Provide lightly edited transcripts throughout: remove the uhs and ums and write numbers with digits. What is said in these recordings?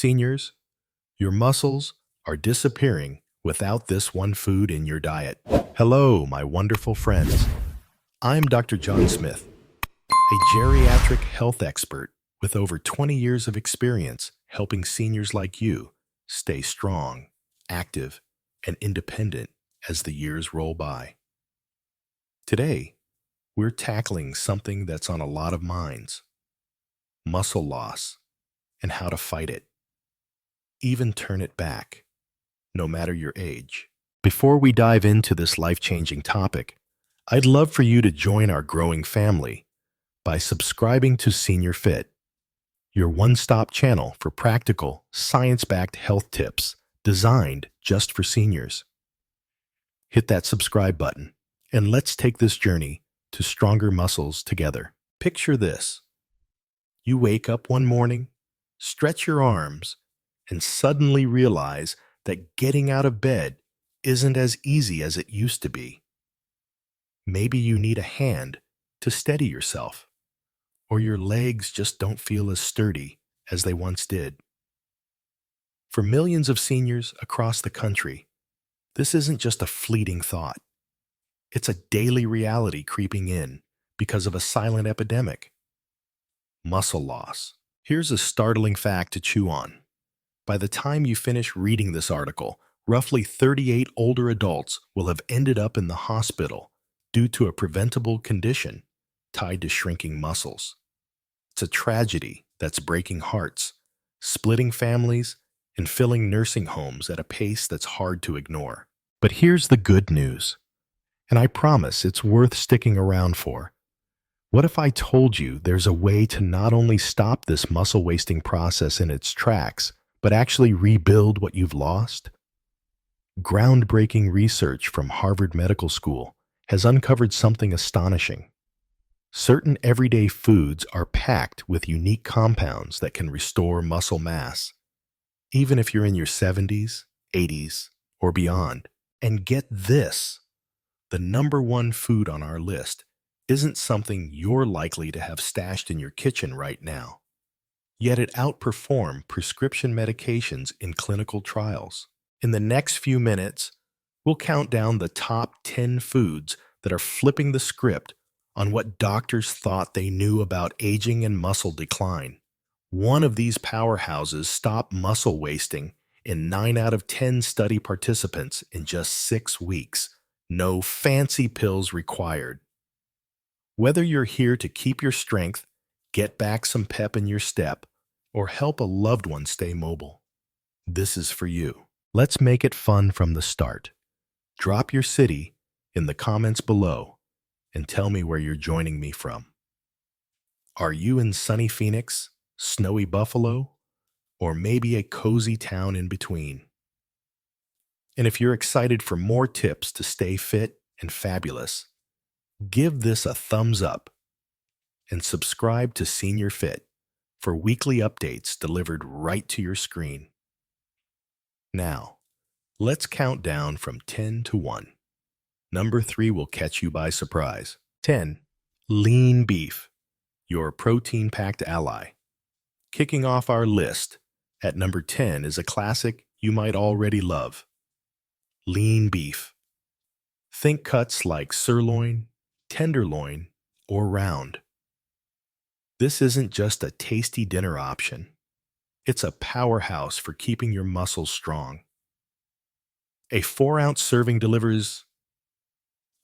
Seniors, your muscles are disappearing without this one food in your diet. Hello, my wonderful friends. I'm Dr. John Smith, a geriatric health expert with over 20 years of experience helping seniors like you stay strong, active, and independent as the years roll by. Today, we're tackling something that's on a lot of minds: muscle loss and how to fight it, even turn it back, no matter your age. Before we dive into this life-changing topic, I'd love for you to join our growing family by subscribing to Senior Fit, your one-stop channel for practical, science-backed health tips designed just for seniors. Hit that subscribe button, and let's take this journey to stronger muscles together. Picture this. You wake up one morning, stretch your arms, and suddenly realize that getting out of bed isn't as easy as it used to be. Maybe you need a hand to steady yourself, or your legs just don't feel as sturdy as they once did. For millions of seniors across the country, this isn't just a fleeting thought. It's a daily reality creeping in because of a silent epidemic: muscle loss. Here's a startling fact to chew on. By the time you finish reading this article, roughly 38 older adults will have ended up in the hospital due to a preventable condition tied to shrinking muscles. It's a tragedy that's breaking hearts, splitting families, and filling nursing homes at a pace that's hard to ignore. But here's the good news, and I promise it's worth sticking around for. What if I told you there's a way to not only stop this muscle-wasting process in its tracks, but actually rebuild what you've lost? Groundbreaking research from Harvard Medical School has uncovered something astonishing. Certain everyday foods are packed with unique compounds that can restore muscle mass, even if you're in your 70s, 80s, or beyond. And get this, the number one food on our list isn't something you're likely to have stashed in your kitchen right now. Yet it outperformed prescription medications in clinical trials. In the next few minutes, we'll count down the top 10 foods that are flipping the script on what doctors thought they knew about aging and muscle decline. One of these powerhouses stopped muscle wasting in 9 out of 10 study participants in just 6 weeks. No fancy pills required. Whether you're here to keep your strength, get back some pep in your step, or help a loved one stay mobile, this is for you. Let's make it fun from the start. Drop your city in the comments below and tell me where you're joining me from. Are you in sunny Phoenix, snowy Buffalo, or maybe a cozy town in between? And if you're excited for more tips to stay fit and fabulous, give this a thumbs up and subscribe to Senior Fit for weekly updates delivered right to your screen. Now, let's count down from 10 to 1. Number 3 will catch you by surprise. 10. Lean beef, your protein-packed ally. Kicking off our list, at number 10 is a classic you might already love: lean beef. Think cuts like sirloin, tenderloin, or round. This isn't just a tasty dinner option. It's a powerhouse for keeping your muscles strong. A 4-ounce serving delivers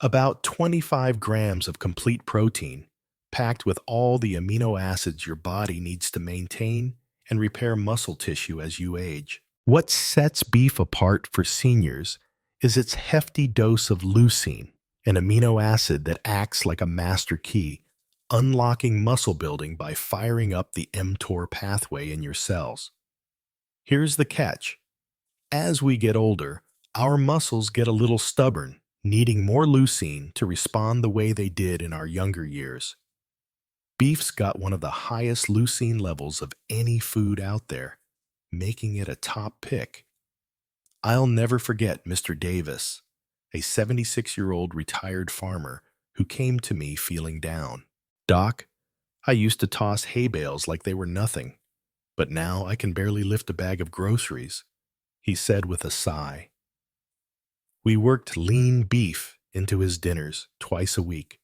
about 25 grams of complete protein, packed with all the amino acids your body needs to maintain and repair muscle tissue as you age. What sets beef apart for seniors is its hefty dose of leucine, an amino acid that acts like a master key, unlocking muscle building by firing up the mTOR pathway in your cells. Here's the catch. As we get older, our muscles get a little stubborn, needing more leucine to respond the way they did in our younger years. Beef's got one of the highest leucine levels of any food out there, making it a top pick. I'll never forget Mr. Davis, a 76-year-old retired farmer who came to me feeling down. "Doc, I used to toss hay bales like they were nothing, but now I can barely lift a bag of groceries," he said with a sigh. We worked lean beef into his dinners twice a week,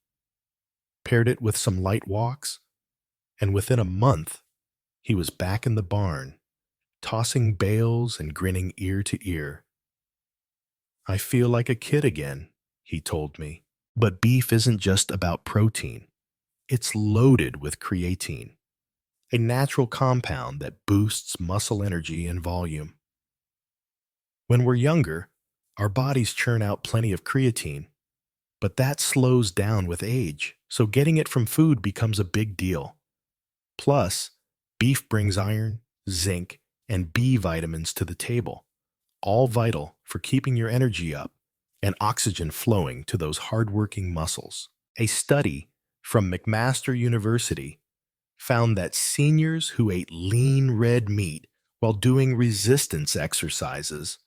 paired it with some light walks, and within a month, he was back in the barn, tossing bales and grinning ear to ear. "I feel like a kid again," he told me. But beef isn't just about protein. It's loaded with creatine, a natural compound that boosts muscle energy and volume. When we're younger, our bodies churn out plenty of creatine, but that slows down with age, so getting it from food becomes a big deal. Plus, beef brings iron, zinc, and B vitamins to the table, all vital for keeping your energy up and oxygen flowing to those hardworking muscles. A study from McMaster University found that seniors who ate lean red meat while doing resistance exercises,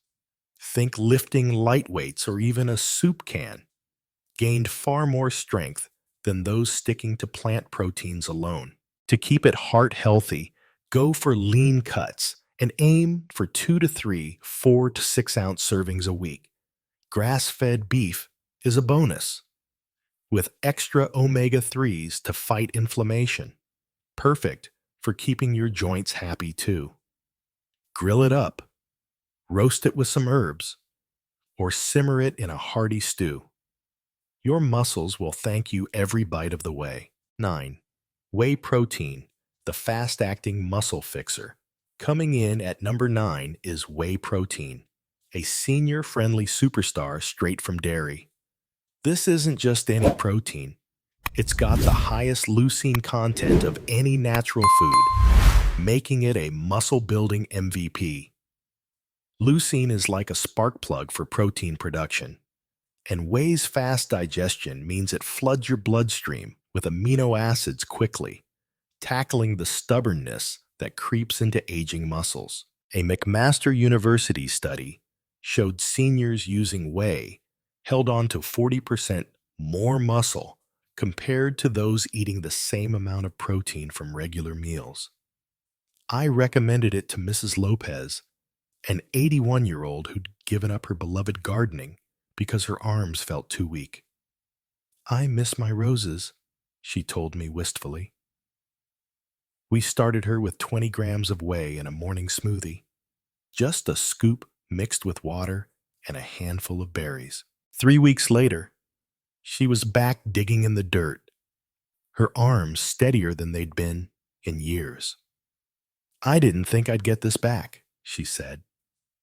think lifting light weights or even a soup can, gained far more strength than those sticking to plant proteins alone. To keep it heart healthy, go for lean cuts and aim for 2 to 3 4 to 6 ounce servings a week. Grass-fed beef is a bonus, with extra omega-3s to fight inflammation. Perfect for keeping your joints happy too. Grill it up, roast it with some herbs, or simmer it in a hearty stew. Your muscles will thank you every bite of the way. 9. Whey protein, the fast-acting muscle fixer. Coming in at number 9 is whey protein, a senior-friendly superstar straight from dairy. This isn't just any protein. It's got the highest leucine content of any natural food, making it a muscle-building MVP. Leucine is like a spark plug for protein production, and whey's fast digestion means it floods your bloodstream with amino acids quickly, tackling the stubbornness that creeps into aging muscles. A McMaster University study showed seniors using whey held on to 40% more muscle compared to those eating the same amount of protein from regular meals. I recommended it to Mrs. Lopez, an 81-year-old who'd given up her beloved gardening because her arms felt too weak. "I miss my roses," she told me wistfully. We started her with 20 grams of whey in a morning smoothie, just a scoop mixed with water and a handful of berries. 3 weeks later, she was back digging in the dirt, her arms steadier than they'd been in years. "I didn't think I'd get this back," she said,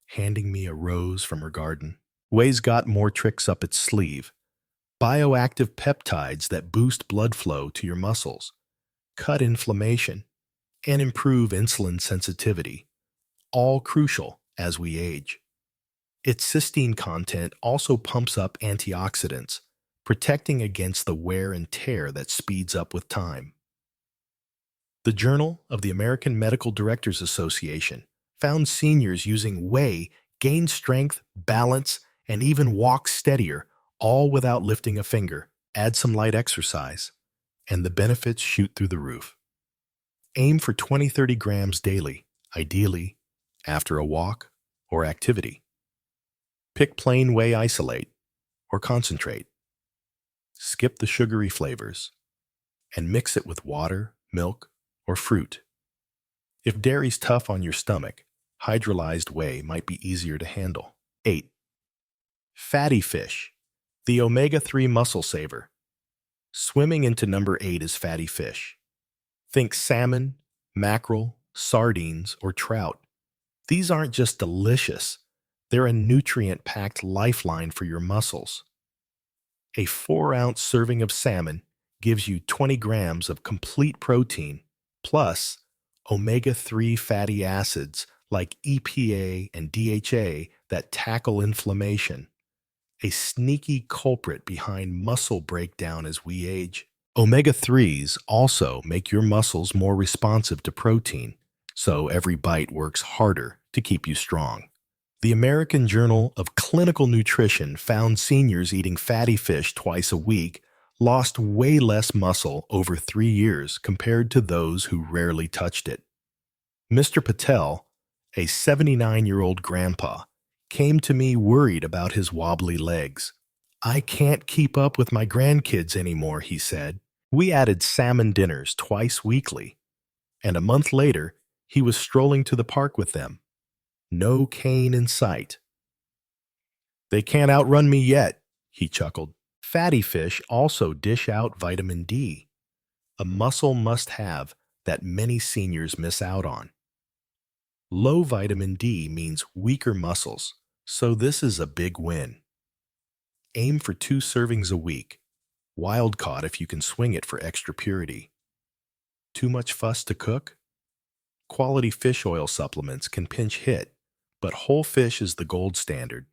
handing me a rose from her garden. Whey's got more tricks up its sleeve. Bioactive peptides that boost blood flow to your muscles, cut inflammation, and improve insulin sensitivity, all crucial as we age. Its cysteine content also pumps up antioxidants, protecting against the wear and tear that speeds up with time. The Journal of the American Medical Directors Association found seniors using whey gain strength, balance, and even walk steadier, all without lifting a finger. Add some light exercise, and the benefits shoot through the roof. Aim for 20-30 grams daily, ideally after a walk or activity. Pick plain whey isolate or concentrate. Skip the sugary flavors and mix it with water, milk, or fruit. If dairy's tough on your stomach, hydrolyzed whey might be easier to handle. 8. Fatty fish, the omega-3 muscle saver. Swimming into number 8 is fatty fish. Think salmon, mackerel, sardines, or trout. These aren't just delicious, they're a nutrient-packed lifeline for your muscles. A 4-ounce serving of salmon gives you 20 grams of complete protein, plus omega-3 fatty acids like EPA and DHA that tackle inflammation, a sneaky culprit behind muscle breakdown as we age. Omega-3s also make your muscles more responsive to protein, so every bite works harder to keep you strong. The American Journal of Clinical Nutrition found seniors eating fatty fish twice a week lost way less muscle over 3 years compared to those who rarely touched it. Mr. Patel, a 79-year-old grandpa, came to me worried about his wobbly legs. I can't keep up with my grandkids anymore, he said. We added salmon dinners twice weekly, and a month later, he was strolling to the park with them. No cane in sight. They can't outrun me yet, he chuckled. Fatty fish also dish out vitamin D, a muscle must-have that many seniors miss out on. Low vitamin D means weaker muscles, so this is a big win. Aim for 2 servings a week. Wild caught if you can swing it for extra purity. Too much fuss to cook? Quality fish oil supplements can pinch hit, but whole fish is the gold standard.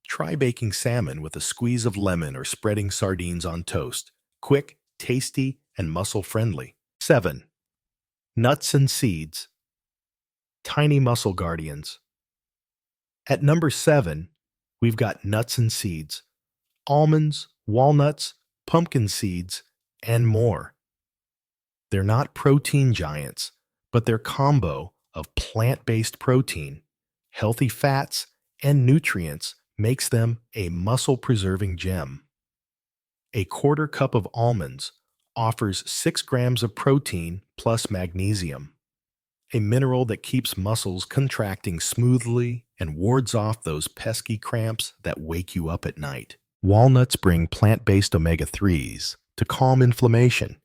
Try baking salmon with a squeeze of lemon or spreading sardines on toast. Quick, tasty, and muscle-friendly. 7. Nuts and seeds. Tiny muscle guardians. At number 7, we've got nuts and seeds. Almonds, walnuts, pumpkin seeds, and more. They're not protein giants, but their combo of plant-based protein, healthy fats, and nutrients makes them a muscle-preserving gem. A quarter cup of almonds offers 6 grams of protein plus magnesium, a mineral that keeps muscles contracting smoothly and wards off those pesky cramps that wake you up at night. Walnuts bring plant-based omega-3s to calm inflammation,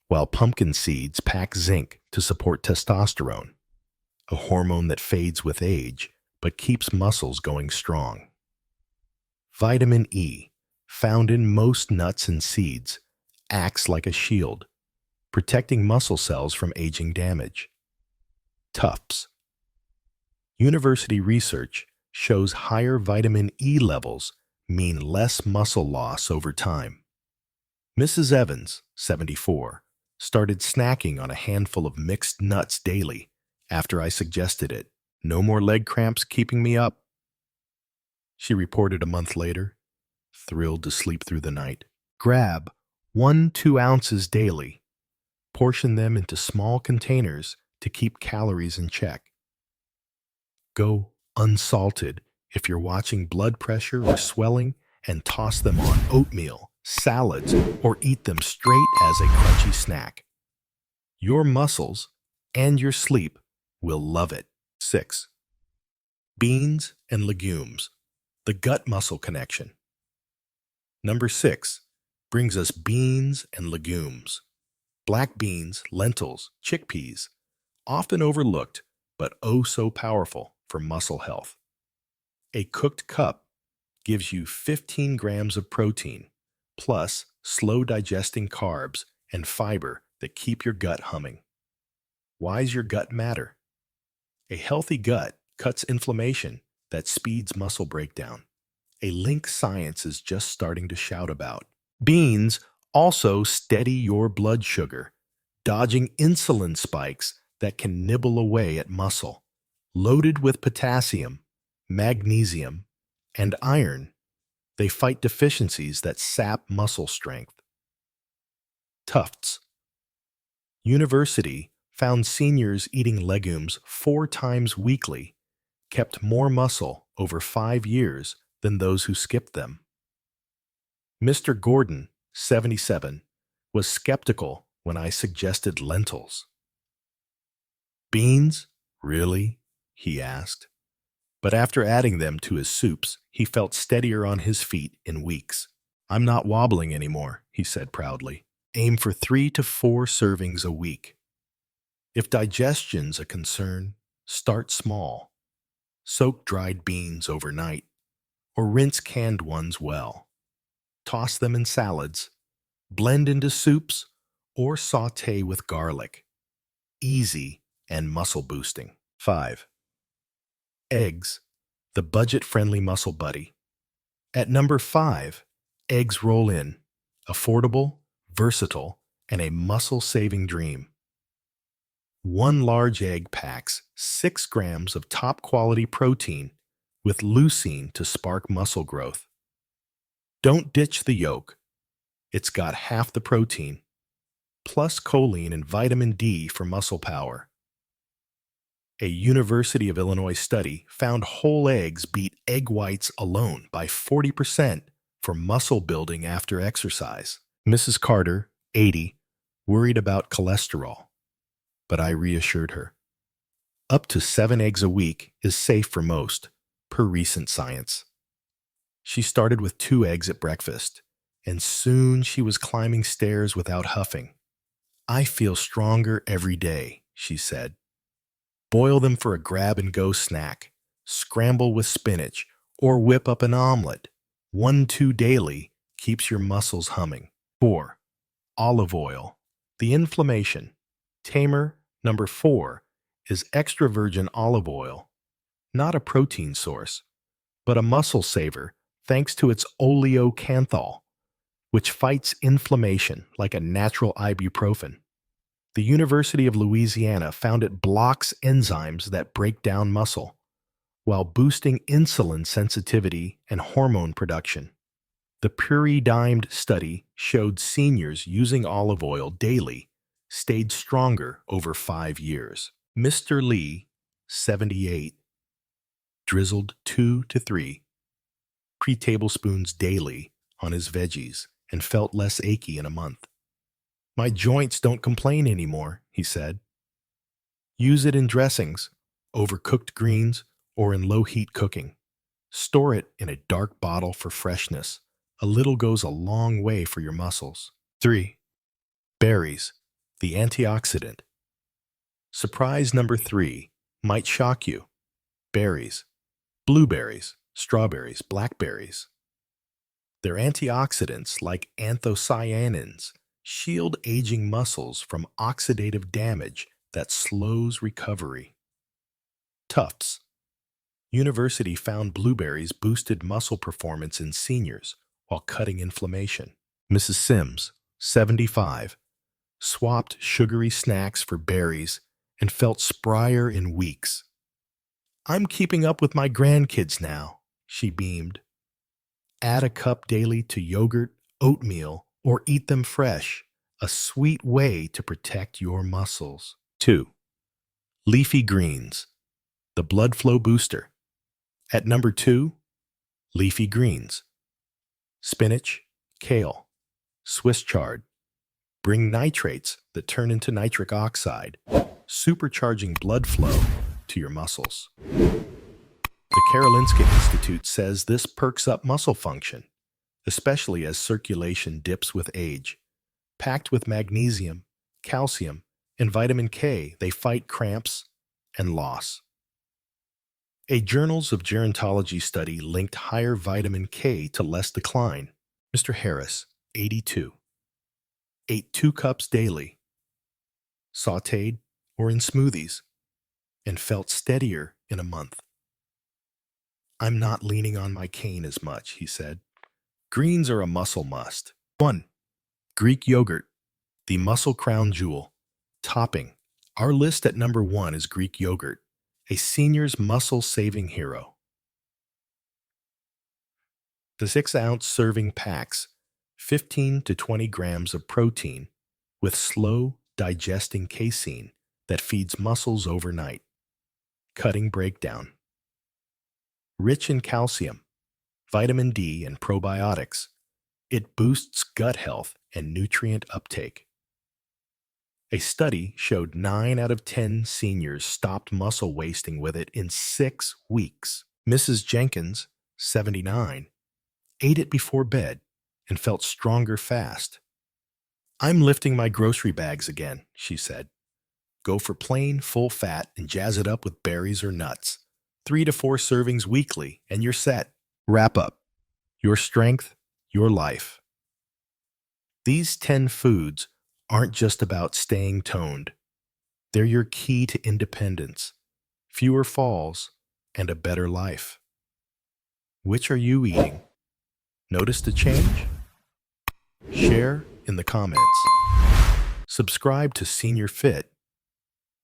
while pumpkin seeds pack zinc to support testosterone, a hormone that fades with age but keeps muscles going strong. Vitamin E, found in most nuts and seeds, acts like a shield, protecting muscle cells from aging damage. Tufts. University research shows higher vitamin E levels mean less muscle loss over time. Mrs. Evans, 74, started snacking on a handful of mixed nuts daily after I suggested it. No more leg cramps keeping me up, she reported a month later, thrilled to sleep through the night. Grab 1-2 ounces daily. Portion them into small containers to keep calories in check. Go unsalted if you're watching blood pressure or swelling, and toss them on oatmeal, salads, or eat them straight as a crunchy snack. Your muscles and your sleep will love it. 6. Beans and legumes. The gut-muscle connection. Number 6 brings us beans and legumes. Black beans, lentils, chickpeas, often overlooked, but oh so powerful for muscle health. A cooked cup gives you 15 grams of protein, plus slow-digesting carbs and fiber that keep your gut humming. Why's your gut matter? A healthy gut cuts inflammation that speeds muscle breakdown, a link science is just starting to shout about. Beans also steady your blood sugar, dodging insulin spikes that can nibble away at muscle. Loaded with potassium, magnesium, and iron, they fight deficiencies that sap muscle strength. Tufts. University found seniors eating legumes 4 times weekly kept more muscle over 5 years than those who skipped them. Mr. Gordon, 77, was skeptical when I suggested lentils. Beans? Really? He asked. But after adding them to his soups, he felt steadier on his feet in weeks. I'm not wobbling anymore, he said proudly. Aim for 3 to 4 servings a week. If digestion's a concern, start small. Soak dried beans overnight, or rinse canned ones well. Toss them in salads, blend into soups, or saute with garlic. Easy and muscle boosting. 5. Eggs, the budget-friendly muscle buddy. At number 5, eggs roll in. Affordable, versatile, and a muscle-saving dream. 1 large egg packs 6 grams of top-quality protein with leucine to spark muscle growth. Don't ditch the yolk. It's got half the protein, plus choline and vitamin D for muscle power. A University of Illinois study found whole eggs beat egg whites alone by 40% for muscle building after exercise. Mrs. Carter, 80, worried about cholesterol, but I reassured her. Up to 7 eggs a week is safe for most, per recent science. She started with 2 eggs at breakfast, and soon she was climbing stairs without huffing. I feel stronger every day, she said. Boil them for a grab-and-go snack, scramble with spinach, or whip up an omelet. 1-2 daily keeps your muscles humming. 4. Olive oil. The inflammation. Tamer number 4 is extra virgin olive oil, not a protein source, but a muscle saver thanks to its oleocanthal, which fights inflammation like a natural ibuprofen. The University of Louisiana found it blocks enzymes that break down muscle, while boosting insulin sensitivity and hormone production. The Puri-Dimed study showed seniors using olive oil daily stayed stronger over 5 years. Mr. Lee, 78, drizzled 2 to 3 pre-tablespoons daily on his veggies and felt less achy in a month. My joints don't complain anymore, he said. Use it in dressings, overcooked greens, or in low-heat cooking. Store it in a dark bottle for freshness. A little goes a long way for your muscles. 3. Berries, the antioxidant. Surprise number 3 might shock you. Berries, blueberries, strawberries, blackberries. They're antioxidants like anthocyanins shield aging muscles from oxidative damage that slows recovery. Tufts. University found blueberries boosted muscle performance in seniors while cutting inflammation. Mrs. Sims, 75, swapped sugary snacks for berries and felt sprier in weeks. I'm keeping up with my grandkids now, she beamed. Add a cup daily to yogurt, oatmeal, or eat them fresh, a sweet way to protect your muscles. 2. Leafy greens, the blood flow booster. At number 2, leafy greens. Spinach, kale, Swiss chard bring nitrates that turn into nitric oxide, supercharging blood flow to your muscles. The Karolinska Institute says this perks up muscle function, especially as circulation dips with age. Packed with magnesium, calcium, and vitamin K, they fight cramps and loss. A Journals of Gerontology study linked higher vitamin K to less decline. Mr. Harris, 82, ate 2 cups daily, sautéed or in smoothies, and felt steadier in a month. I'm not leaning on my cane as much, he said. Greens are a muscle must. 1. Greek yogurt, the muscle crown jewel. Topping. Our list at number 1 is Greek yogurt, a senior's muscle-saving hero. The 6-ounce serving packs 15 to 20 grams of protein with slow digesting casein that feeds muscles overnight. Cutting breakdown. Rich in calcium, vitamin D, and probiotics, it boosts gut health and nutrient uptake. A study showed 9 out of 10 seniors stopped muscle wasting with it in 6 weeks. Mrs. Jenkins, 79, ate it before bed and felt stronger fast. I'm lifting my grocery bags again, she said. Go for plain, full fat and jazz it up with berries or nuts. 3 to 4 servings weekly and you're set. Wrap up. Your strength, your life. These 10 foods aren't just about staying toned. They're your key to independence, fewer falls, and a better life. Which are you eating? Notice the change? Share in the comments. Subscribe to Senior Fit.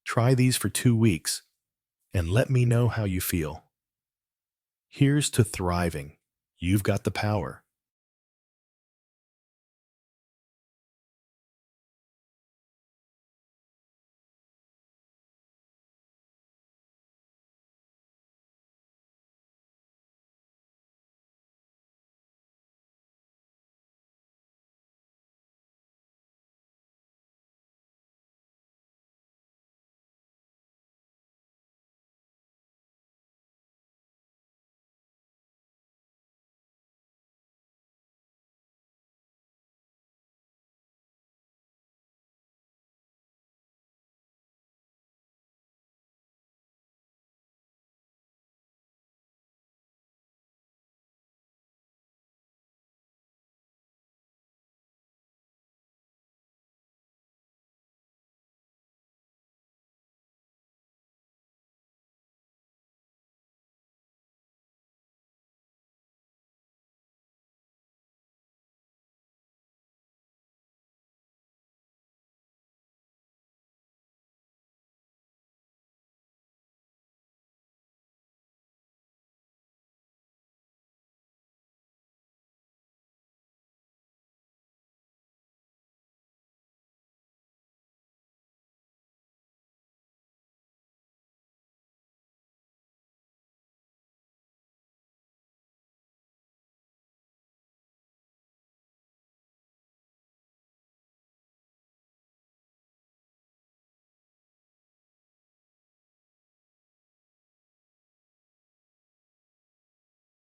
Try these for 2 weeks and let me know how you feel. Here's to thriving. You've got the power.